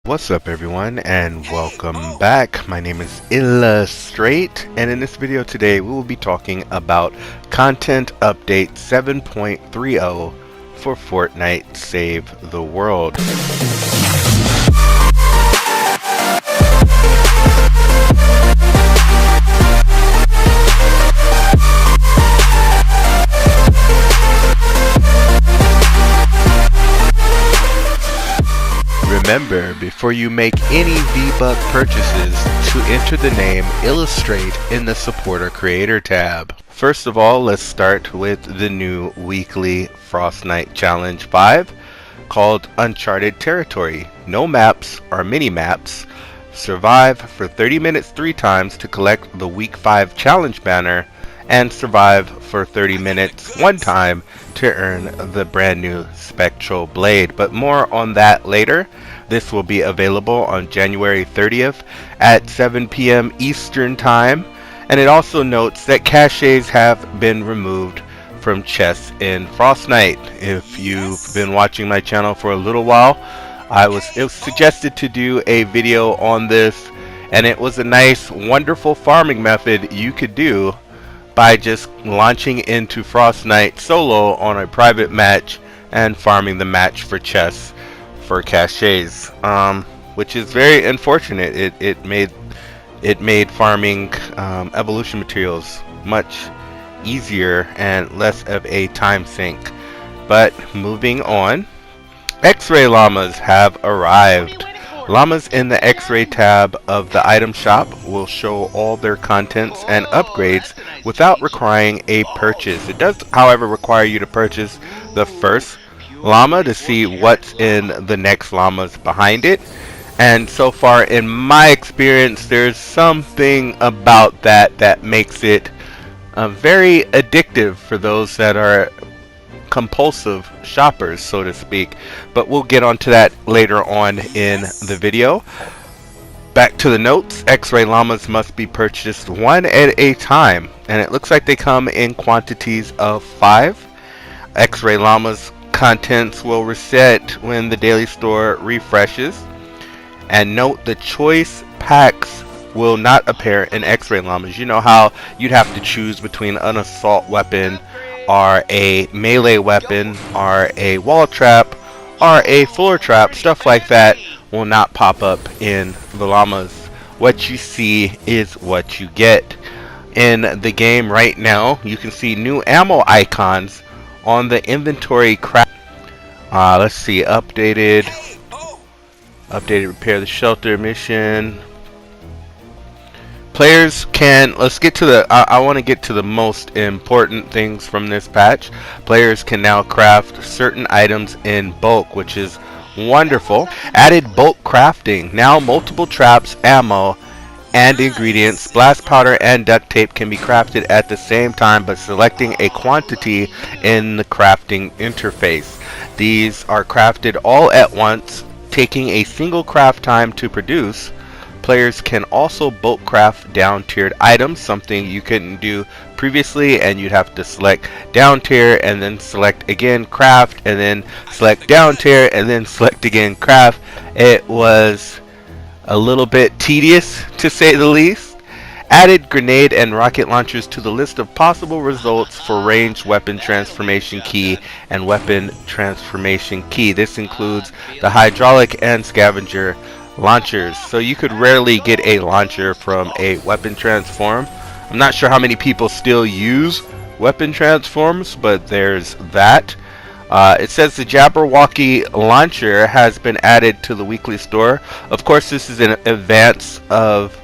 What's up everyone and welcome back. My name is illahstrait, and in this video today we will be talking about content update 7.30 for Fortnite Save the World. Remember, before you make any V-Buck purchases, to enter the name illahstrait in the Supporter Creator tab. First of all, let's start with the new weekly Fortnite Challenge 5 called Uncharted Territory. No maps or mini-maps. Survive for 30 minutes 3 times to collect the Week 5 Challenge banner, and survive for 30 minutes 1 time to earn the brand new Spectral Blade. But more on that later. This will be available on January 30th at 7 p.m. Eastern Time, and it also notes that caches have been removed from chests in Fortnite. If you've been watching my channel for a little while, it was suggested to do a video on this, and it was a nice, wonderful farming method you could do by just launching into Fortnite solo on a private match and farming the match for chests for caches, which is very unfortunate. It made farming evolution materials much easier and less of a time sink. But moving on, X-ray llamas have arrived. Llamas in the X-ray tab of the item shop will show all their contents and upgrades without requiring a purchase. It does, however, require you to purchase the first llama to see what's in the next llamas behind it, and so far in my experience there's something about that makes it very addictive for those that are compulsive shoppers, so to speak, but we'll get onto that later on in the video. Back to the notes. X-ray llamas must be purchased 1 at a time, and it looks like they come in quantities of 5. X-ray llamas contents will reset when the daily store refreshes, and note the choice packs will not appear in X-ray llamas. You know how you'd have to choose between an assault weapon or a melee weapon or a wall trap or a floor trap. Stuff like that will not pop up in the llamas. What you see is what you get. In the game right now, you can see new ammo icons on the inventory. Let's see, updated repair the shelter mission. Players can, let's get to the, I want to get to the most important things from this patch. Players can now craft certain items in bulk, which is wonderful. Added bulk crafting. Now multiple traps, ammo, and ingredients, splash powder and duct tape can be crafted at the same time by selecting a quantity in the crafting interface. These are crafted all at once, taking a single craft time to produce. Players can also bulk craft down tiered items, something you couldn't do previously, and you'd have to select down tier and then select again craft and then select down tier and then select again craft. It was a little bit tedious, to say the least. Added grenade and rocket launchers to the list of possible results for ranged weapon transformation key and weapon transformation key. This includes the hydraulic and scavenger launchers. So you could rarely get a launcher from a weapon transform. I'm not sure how many people still use weapon transforms, but there's that. It says the Jabberwocky launcher has been added to the weekly store. Of course, this is in advance of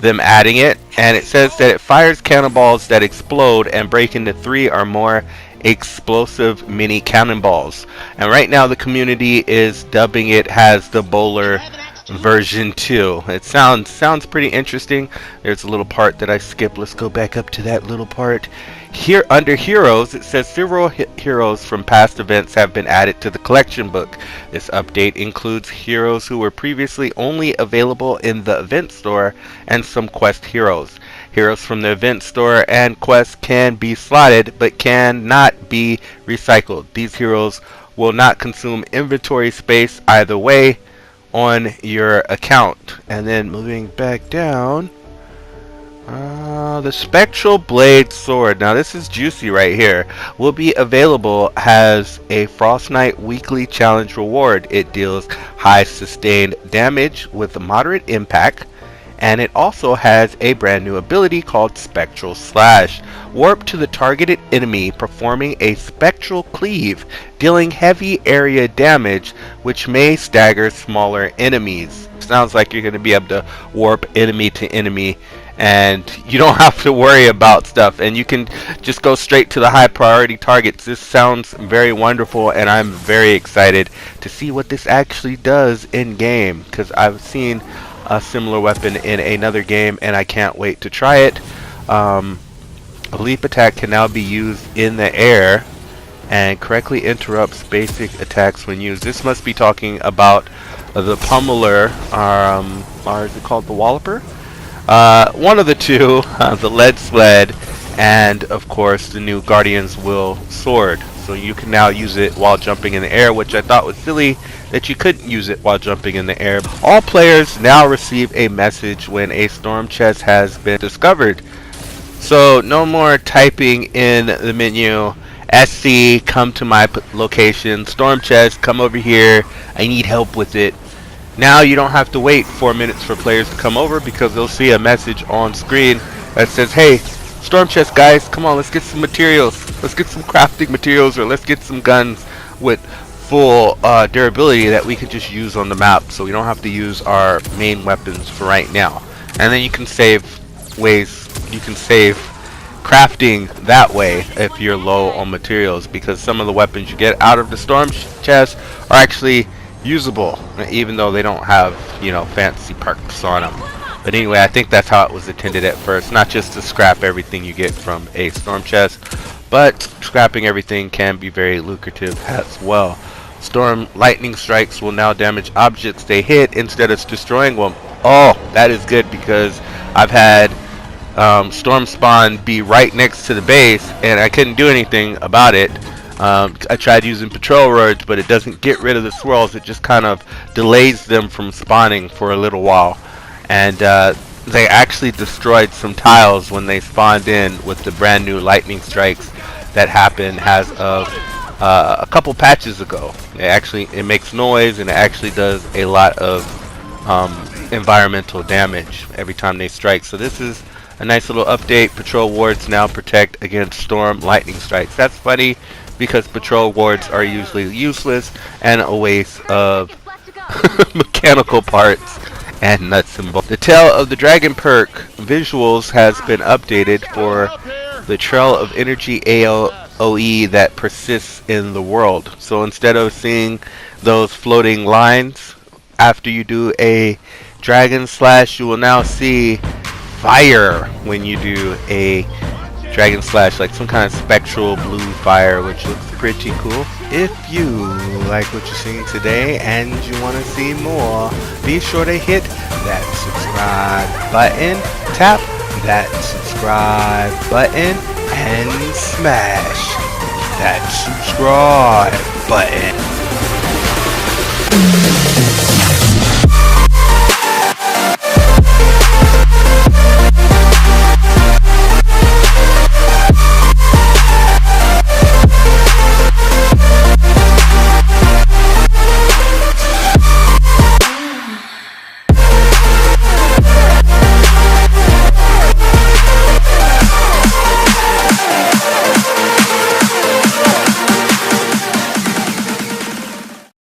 them adding it, and it says that it fires cannonballs that explode and break into 3 or more explosive mini cannonballs. And right now the community is dubbing it as the Bowler version 2. It sounds pretty interesting. There's a little part that I skipped. Let's go back up to that little part. Here under heroes, it says several heroes from past events have been added to the collection book. This update includes heroes who were previously only available in the event store and some quest heroes. Heroes from the event store and quests can be slotted but cannot be recycled. These heroes will not consume inventory space either way. on your account. And then moving back down, the Spectral Blade Sword, now this is juicy right here, will be available as a Frost Knight weekly challenge reward. It deals high sustained damage with a moderate impact, and it also has a brand new ability called Spectral Slash. Warp to the targeted enemy, performing a spectral cleave, dealing heavy area damage, which may stagger smaller enemies. Sounds like you're going to be able to warp enemy to enemy, and you don't have to worry about stuff, and you can just go straight to the high priority targets. This sounds very wonderful, and I'm very excited to see what this actually does in game, because I've seen a similar weapon in another game and I can't wait to try it. A leap attack can now be used in the air and correctly interrupts basic attacks when used. This must be talking about the pummeler, or is it called the walloper? One of the two, the lead sled, and of course the new Guardian's Will sword. So you can now use it while jumping in the air, which I thought was silly that you couldn't use it while jumping in the air. All players now receive a message when a storm chest has been discovered. So no more typing in the menu, SC, come to my location, storm chest, come over here, I need help with it. Now you don't have to wait 4 minutes for players to come over, because they'll see a message on screen that says, hey, storm chest guys, come on, let's get some materials. Let's get some crafting materials, or let's get some guns with full durability that we can just use on the map, so we don't have to use our main weapons for right now. And then you can save crafting that way if you're low on materials, because some of the weapons you get out of the storm chest are actually usable, even though they don't have, you know, fancy perks on them. But anyway, I think that's how it was intended at first, not just to scrap everything you get from a storm chest, but scrapping everything can be very lucrative as well. Storm lightning strikes will now damage objects they hit instead of destroying them. Oh, that is good, because I've had storm spawn be right next to the base and I couldn't do anything about it. I tried using patrol roads, but it doesn't get rid of the swirls, it just kind of delays them from spawning for a little while. And they actually destroyed some tiles when they spawned in with the brand new lightning strikes that happened as of a couple patches ago. It makes noise, and it actually does a lot of environmental damage every time they strike. So this is a nice little update. Patrol wards now protect against storm lightning strikes. That's funny, because patrol wards are usually useless and a waste of mechanical parts and nuts and bolts. The Tail of the Dragon perk visuals has been updated for the Trail of Energy AOE that persists in the world. So instead of seeing those floating lines after you do a Dragon Slash, you will now see fire when you do a Dragon Slash, like some kind of spectral blue fire, which looks pretty cool. If you like what you're seeing today and you want to see more, be sure to hit that subscribe button, tap that subscribe button, and smash that subscribe button.